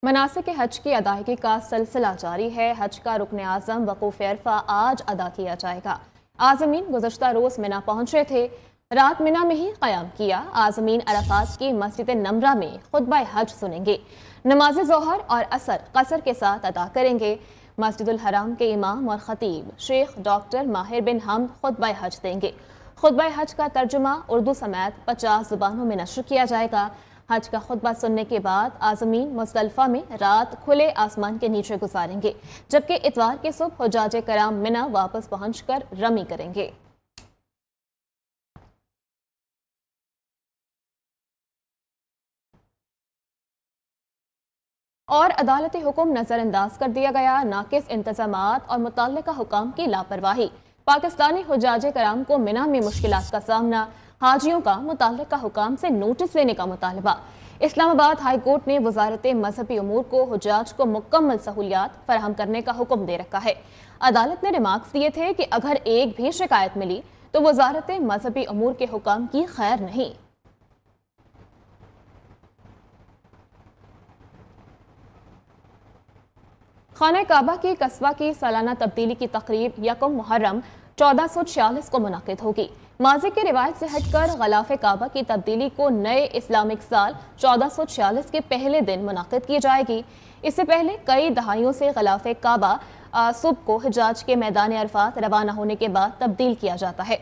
मनासिक हज की अदायगी का सिलसिला जारी है। हज का रुकन आज़म वक़ूफ़ अरफा आज अदा किया जाएगा। आज़मीन गुज़श्ता रोज़ मिना पहुंचे थे, रात मिना में ही क़याम किया। आज़मीन अरफात की मस्जिद नमरा में खुतबा हज सुनेंगे। नमाज ज़ोहर और असर कसर के साथ अदा करेंगे। मस्जिदुल हराम के इमाम और ख़तीब शेख डॉक्टर माहिर बिन हमद खुतबा हज देंगे। खुतबा हज का तर्जुमा उर्दू समेत 50 ज़ुबानों में नश्र किया जाएगा। हज का खुतबा सुनने के बाद आज़मीन मुज़दलिफ़ा में रात खुले आसमान के नीचे गुजारेंगे, जबकि इतवार की सुबह हुज्जाज कराम मिना वापस पहुंचकर रमी करेंगे। और अदालती हुक्म नजरअंदाज कर दिया गया। नाकिस इंतजामात और मुतल्लिका हुकाम की लापरवाही। पाकिस्तानी हुज्जाज कराम को मिना में मुश्किलात का सामना। हाजियों का मुतल्लिका हुकाम से नोटिस लेने का मुतालबा। इस्लामाबाद हाई कोर्ट ने वजारत मजहबी उमूर को हुज्जाज को मुकम्मल सहूलियात फराहम करने का हुक्म दे रखा है। अदालत ने रिमार्क्स दिए थे कि अगर एक भी शिकायत मिली तो वजारत मजहबी उमूर के हुकाम की खैर नहीं। खाना काबा की कस्बा की सालाना तब्दीली की तकरीब यकम मुहर्रम 1446 को मुनक़िद होगी। माजी की रिवायत से हटकर गलाफ काबा की तब्दीली को नए इस्लामिक साल 1446 के पहले दिन मुनक़िद की जाएगी। इससे पहले कई दहाइयों से गलाफ काबा सुबह को हिजाज के मैदान अरफात रवाना होने के बाद तब्दील किया जाता है,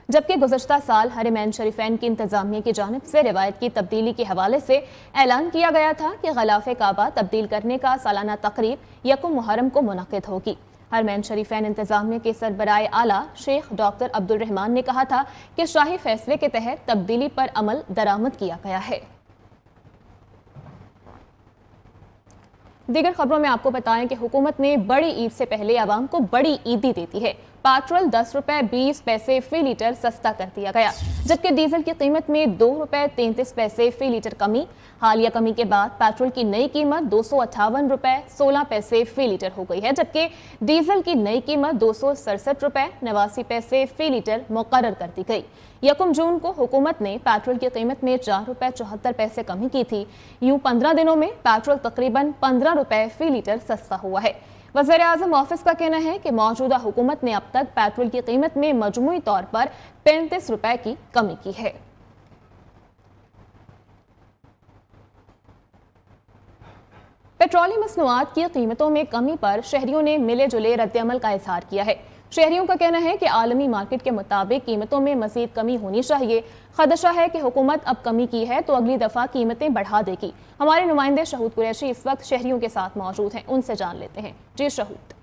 जबकि गुज़श्ता साल हरमैन शरीफैन की इंतजामिया की जानिब से रिवायत की तब्दीली के हवाले से ऐलान किया गया था कि गलाफ काबा तब्दील करने का सालाना तकरीब यकम मुहर्रम को मुनक़िद होगी। हरमैन शरीफैन इंतजामिया के सरबराए आला शेख डॉक्टर अब्दुल रहमान ने कहा था कि शाही फैसले के तहत तब्दीली पर अमल दरामद किया गया है। दीगर खबरों में आपको बताएं कि हुकूमत ने बड़ी ईद से पहले आवाम को बड़ी ईदी देती है। पेट्रोल 10 रुपए 20 पैसे फी लीटर सस्ता कर दिया गया, जबकि डीजल की कीमत में 2 रुपए 33 पैसे फी लीटर कमी। हालिया कमी के बाद पेट्रोल की नई कीमत 258 रुपए 16 पैसे फी लीटर हो गई है, जबकि डीजल की नई कीमत 267 रुपए 89 पैसे फी लीटर मुकर्रर कर दी गई। यकम जून को हुकूमत ने पेट्रोल की कीमत में 4 रुपए 74 पैसे कमी की थी। यूं 15 दिनों में पेट्रोल तकरीबन 15 रुपए फी लीटर सस्ता हुआ है। वज़ीर आज़म ऑफिस का कहना है कि मौजूदा हुकूमत ने अब तक पेट्रोल की कीमत में मजमूई तौर पर 35 रुपए की कमी की है। पेट्रोलियम मसनूआत की कीमतों में कमी पर शहरियों ने मिले जुले रद्दअमल का इजहार किया है। शहरियों का कहना है कि आलमी मार्केट के मुताबिक कीमतों में मजीद कमी होनी चाहिए। खदशा है कि हुकूमत अब कमी की है तो अगली दफा कीमतें बढ़ा देगी। हमारे नुमाइंदे शहूद कुरैशी इस वक्त शहरियों के साथ मौजूद हैं, उनसे जान लेते हैं। जी शहूद।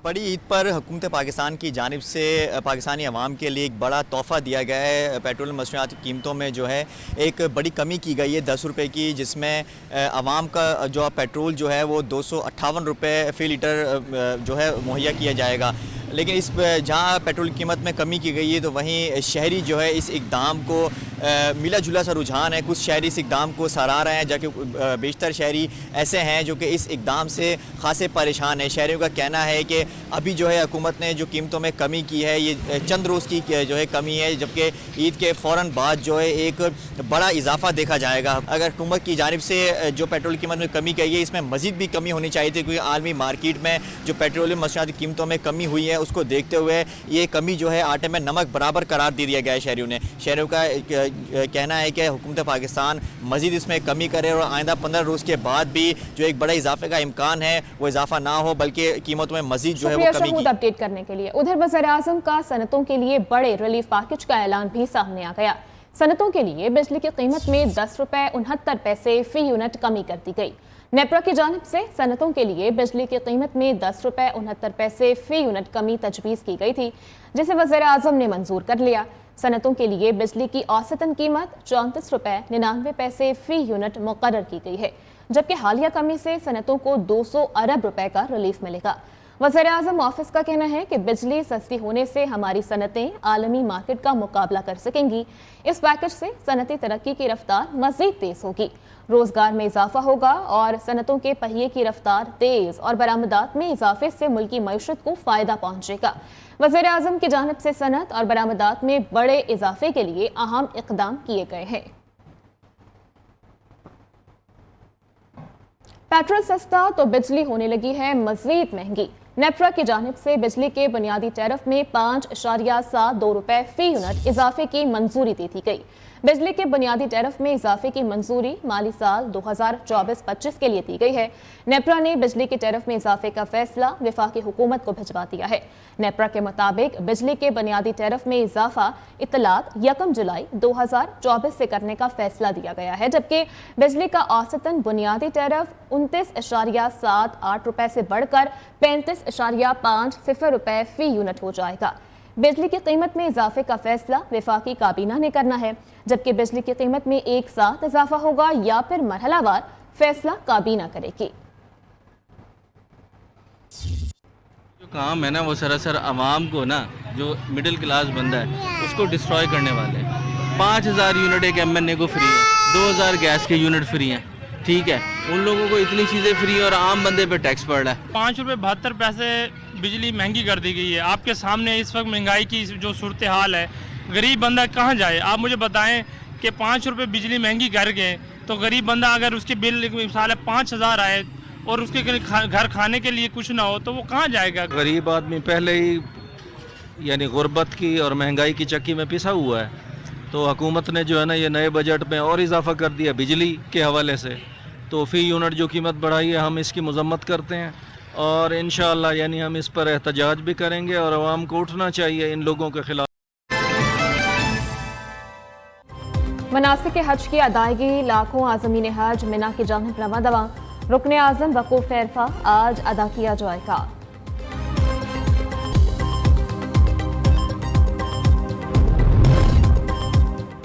बड़ी ईद पर हुकूमत पाकिस्तान की जानिब से पाकिस्तानी अवाम के लिए एक बड़ा तोहफ़ा दिया गया है। पेट्रोल मसनूआत की कीमतों में जो है एक बड़ी कमी की गई है 10 रुपये की, जिसमें अवाम का जो पेट्रोल जो है वो 258 रुपये फ़ी लीटर जो है मुहैया किया जाएगा। लेकिन इस जहाँ पेट्रोल की कीमत में कमी की गई है तो वहीं शहरी जो है इस इक़दाम को मिला जुला सा रुझान है। कुछ शहरी इस इक़दाम को सराह रहे हैं, जबकि बेशतर शहरी ऐसे हैं जो कि इस इक़दाम से खासे परेशान हैं। शहरियों का कहना है कि अभी जो है हुकूमत ने जो कीमतों में कमी की है ये चंद रोज़ की जो है कमी है, जबकि ईद के फ़ौरन बाद जो है एक बड़ा इजाफा देखा जाएगा। अगर हुकूमत की जानिब से जो पेट्रोल की कीमत में कमी की है इसमें मज़ीद भी कमी होनी चाहिए थी, क्योंकि आलमी मार्केट में जो पेट्रोलियम मसनूआत की कीमतों में कमी हुई है उसको देखते हुए ये कमी जो है आटे में नमक बराबर करार दे दिया गया है। शहरियों का कहना है कि हुकूमत पाकिस्तान मजीद इसमें कमी करे और आइंदा 15 रोज़ के बाद भी जो एक बड़ा इजाफे का इम्कान है वो इजाफा ना हो, बल्कि कीमतों में मजीद जो है वो कमी की। अपडेट करने के लिए उधर वज़ीर आज़म का सनतों के लिए बड़े रिलीफ पैकेज का ऐलान भी सामने आ गया। सनतों के लिए बिजली की कीमत में 10 रुपए 69 पैसे फी यूनिट कमी कर दी गई। नेपरा की जानिब से सनतों के लिए बिजली की कीमत में 10 रुपए 69 पैसे फी यूनिट कमी तजवीज़ की गई थी, जिसे वज़ीर आज़म ने मंजूर कर लिया। सनतों के लिए बिजली की औसतन कीमत 34 रुपए 99 पैसे फी यूनिट मुकर्रर की गई है, जबकि हालिया कमी से सनतों को 200 अरब रुपए का रिलीफ मिलेगा। वज़ीर आज़म ऑफिस का कहना है कि बिजली सस्ती होने से हमारी सनतें आलमी मार्केट का मुकाबला कर सकेंगी। इस पैकेज से सनती तरक्की की रफ्तार मजीद तेज होगी, रोजगार में इजाफा होगा और सनतों के पहिए की रफ्तार तेज और बरामदात में इजाफे से मुल्की मईशत को फायदा पहुंचेगा। वज़ीर आज़म की जानिब से सनत और बरामदात में बड़े इजाफे के लिए अहम इक़दाम किए गए हैं। पेट्रोल सस्ता तो बिजली होने लगी है मजीद महंगी। नेप्रा की जानिब से बिजली के बुनियादी टैरिफ में 5.72 रुपए फी यूनिट इजाफे की मंजूरी दे दी गई। बिजली के बुनियादी टैरिफ में इजाफे की मंजूरी माली साल 2024-25 के लिए दी गई है। नेप्रा ने बिजली के टैरिफ में इजाफे का फैसला वफाकी हुकूमत को भिजवा दिया है। नेप्रा के मुताबिक बिजली के बुनियादी टैरिफ में इजाफा इत्तलात 1 जुलाई 2024 से करने का फैसला दिया गया है, जबकि बिजली का औसतन बुनियादी टैरिफ 29.78 रुपए से बढ़कर 35.50 रुपए फी यूनिट हो जाएगा। बिजली की कीमत में इजाफे का फैसला वफाकी काबीना ने करना है, जबकि बिजली की कीमत में एक साथ इजाफा होगा या फिर मरहलावार फैसला काबीना करेगी। जो काम है ना वो सरासर आवाम को ना, जो मिडिल क्लास बंदा है उसको डिस्ट्रॉय करने वाले हैं। 5000 यूनिट एक एमएनए को फ्री है, 2000 गैस के यूनिट फ्री हैं, ठीक है। उन लोगों को इतनी चीज़ें फ्री है और आम बंदे पे टैक्स पड़ रहा है। 5 रुपये 72 पैसे बिजली महंगी कर दी गई है। आपके सामने इस वक्त महंगाई की जो सूरत हाल है, गरीब बंदा कहाँ जाए? आप मुझे बताएं कि 5 रुपये बिजली महंगी कर गए तो गरीब बंदा अगर उसके बिल मिसाल है 5000 आए और उसके घर खाने के लिए कुछ ना हो तो वो कहाँ जाएगा? गरीब आदमी पहले ही यानी गुर्बत की और महंगाई की चक्की में पिसा हुआ है, तो हुकूमत ने जो है ना ये नए बजट में और इजाफा कर दिया बिजली के हवाले से। तो फ़ी यूनिट जो कीमत बढ़ाई है हम इसकी मजम्मत करते हैं और इंशाअल्लाह यानी हम इस पर एहतजाज भी करेंगे और आवाम को उठना चाहिए इन लोगों के खिलाफ। मनासिक हज की अदायगी लाखों आज़मीन हज मिना की जानिब रवा दवा। रुकन आज़म वक़ूफ़ अरफा आज अदा किया जाएगा।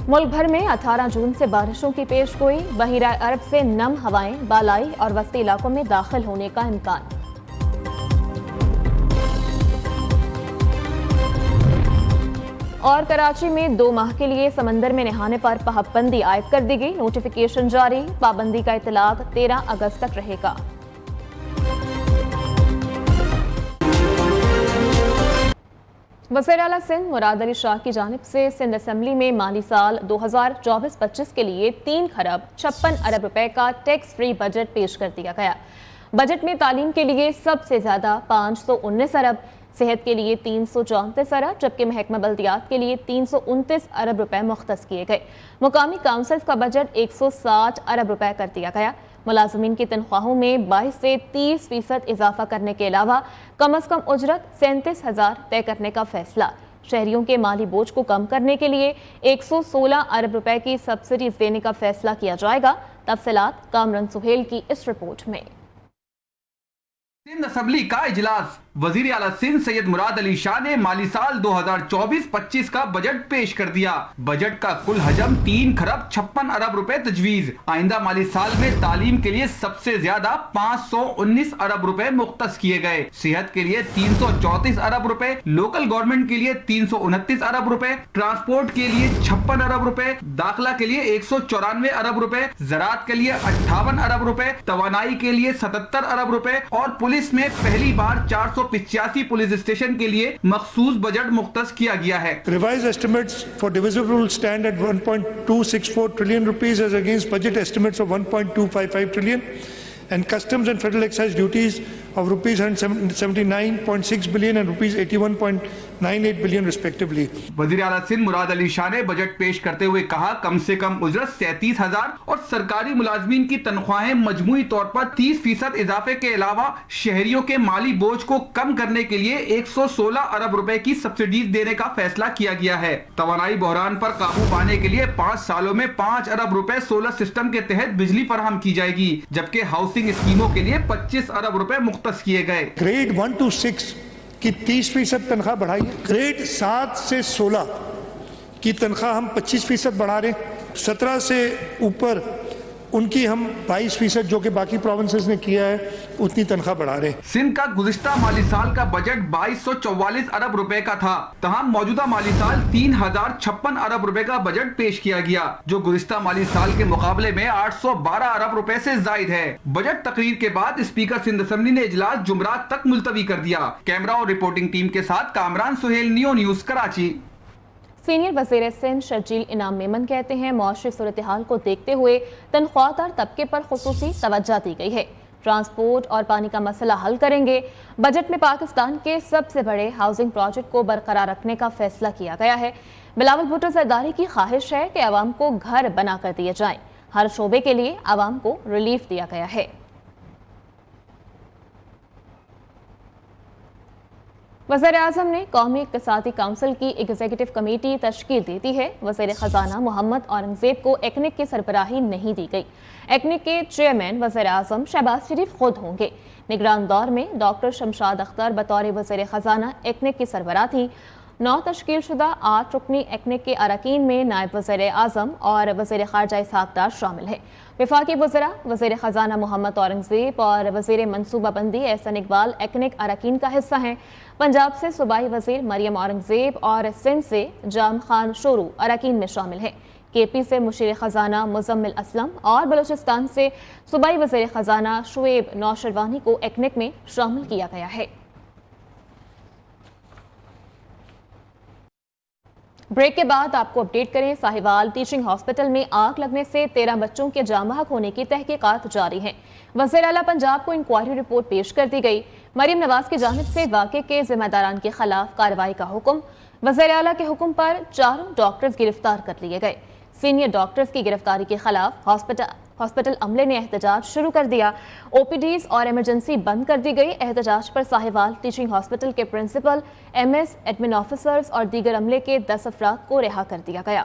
मुल्क भर में 18 जून से बारिशों की पेशगोई। बहीरा अरब से नम हवाएं बालाई और वस्ती इलाकों में दाखिल होने का इम्कान। और कराची में 2 माह के लिए समंदर में नहाने पर पाबंदी आयद कर दी गई। नोटिफिकेशन जारी। पाबंदी का इतलाक 13 अगस्त तक रहेगा। वज़ीर आला सिंध मुराद अली शाह की जानिब से सिंध असम्बली में माली साल 2024-25 के लिए 3 खरब 56 अरब रुपए का टैक्स फ्री बजट पेश कर दिया गया। बजट में तालीम के लिए सबसे ज्यादा 519 अरब, सेहत के लिए 334 अरब, जबकि महकमा बल्दियात के लिए 329 अरब रुपए मुख्तस किए गए। मुकामी काउंसिल्स का बजट 160 अरब रुपए कर दिया गया। मुलाजमीन की तनख्वाहों में 22 से 30% इजाफा करने के अलावा कम अज कम उजरत 37,000 तय करने का फैसला। शहरियों के माली बोझ को कम करने के लिए 116 अरब रुपए की सब्सिडीज देने का फैसला किया जाएगा। तफसीलात कामरान सुहेल की इस रिपोर्ट में। सिंध असम्बली का इजलास। वजीर आला सिंध सैयद मुराद अली शाह ने माली साल 2024-25 का बजट पेश कर दिया। बजट का कुल हजम 3 खरब 56 अरब रुपए तजवीज। आइंदा माली साल में तालीम के लिए सबसे ज्यादा 519 अरब रुपए मुख्तस किए गए। सेहत के लिए 334 अरब रुपए, लोकल गवर्नमेंट के लिए 329 अरब रुपए, ट्रांसपोर्ट के लिए 56 अरब रुपए, दाखिला के लिए 194 अरब रुपए, ज़राअत के लिए 58 अरब रुपए, तवानाई के लिए 77 अरब रुपए और पुलिस में पहली बार 485 पुलिस स्टेशन के लिए मखसूस बजट मुख्तस किया गया है। Revised estimates for divisible rule stand at 1.264 trillion rupees as against budget estimates of 1.255 trillion, and customs and federal excise duties of rupees 179.6 billion and rupees 81.98 billion respectively. वज़ीर आला सिंध मुराद अली शाह ने budget पेश करते हुए कहा, कम से कम उजरत 37,000 और सरकारी मुलाजमीन की तनख्वाहें मजमूई तौर पर 30% इजाफे के अलावा शहरियों के माली बोझ को कम करने के लिए 116 अरब रुपए की सब्सिडीज देने का फैसला किया गया है। तवानाई बहरान पर काबू पाने के लिए 5 सालों में 5 अरब रुपए सोलर सिस्टम के तहत बिजली फराहम की जाएगी, जबकि हाउसिंग स्कीमों के लिए 25 अरब रुपए मुख्तस किए गए। ग्रेड 1 to 6 की 30% तनख्वाह बढ़ाई है। ग्रेड 7 से 16 की तनख्वाह हम 25% बढ़ा रहे हैं। 17 से ऊपर उनकी हम 22% जो कि बाकी प्रोविंसेस ने किया है उतनी तनख्वाह बढ़ा रहे हैं। सिंध का गुज़िश्ता माली साल का बजट 2244 अरब रुपए का था। तमाम मौजूदा माली साल 3056 अरब रुपए का बजट पेश किया गया, जो गुज़िश्ता माली साल के मुकाबले में 812 अरब रुपए से जायद है। बजट तकरीर के बाद स्पीकर सिंध असम्बली ने इजलास जुमरात तक मुलतवी कर दिया। कैमरा और रिपोर्टिंग टीम के साथ Kamran Suhail, Neo News, Karachi. Senior वज़ीर सिंध शर्जील इनाम मेमन कहते हैं, मौशरी सूरत हाल को देखते हुए तनख्वाहदार तबके पर खुसूसी तवज्जो दी गई है। ٹرانسپورٹ اور پانی کا مسئلہ حل کریں گے۔ بجٹ میں پاکستان کے سب سے بڑے ہاؤسنگ پروجیکٹ کو برقرار رکھنے کا فیصلہ کیا گیا ہے۔ بلاول بھٹو زرداری کی خواہش ہے کہ عوام کو گھر بنا کر دیے جائیں۔ ہر شعبے کے لیے عوام کو ریلیف دیا گیا ہے۔ وزیر اعظم نے قومی اقتصادی کونسل کی ایگزیکٹو کمیٹی تشکیل دے دی ہے۔ وزیر خزانہ محمد اورنگزیب کو ایکنک کی سربراہی نہیں دی گئی۔ ایکنک کے چیئرمین وزیر اعظم شہباز شریف خود ہوں گے۔ نگران دور میں ڈاکٹر شمشاد اختر بطور وزیر خزانہ ایکنک کی سربراہ تھیں۔ 9 تشکیل شدہ 8 رکنی ایکنک کے اراکین میں نائب وزیر اعظم اور وزیر خارجہ اسحاق ڈار شامل ہیں۔ وفاقی وزراء وزیر خزانہ محمد اورنگزیب اور وزیر منصوبہ بندی احسن اقبال ایکنک اراکین کا حصہ ہیں۔ پنجاب سے صوبائی وزیر مریم اورنگزیب اور سندھ سے جام خان شورو اراکین میں شامل ہیں۔ کے پی سے مشیر خزانہ مزمل اسلم اور بلوچستان سے صوبائی وزیر خزانہ شعیب نوشروانی کو ایکنک میں شامل کیا گیا ہے۔ بریک کے بعد آپ کو اپڈیٹ کریں، ساہیوال ٹیچنگ ہاسپٹل میں آگ لگنے سے 13 بچوں کے جاں بحق ہونے کی تحقیقات جاری ہیں۔ وزیر اعلیٰ پنجاب کو انکوائری رپورٹ پیش کر دی گئی۔ مریم نواز کی جانب سے واقعے کے ذمہ داران کے خلاف کارروائی کا حکم۔ وزیر اعلیٰ کے حکم پر 4 ڈاکٹرز گرفتار کر لیے گئے۔ سینئر ڈاکٹرز کی گرفتاری کے خلاف ہاسپٹل عملے نے احتجاج شروع کر دیا۔ او پی ڈیز اور ایمرجنسی بند کر دی گئی۔ احتجاج پر ساہیوال ٹیچنگ ہاسپٹل کے principal, M S, admin officers اور دیگر عملے کے 10 افراد کو رہا کر دیا گیا۔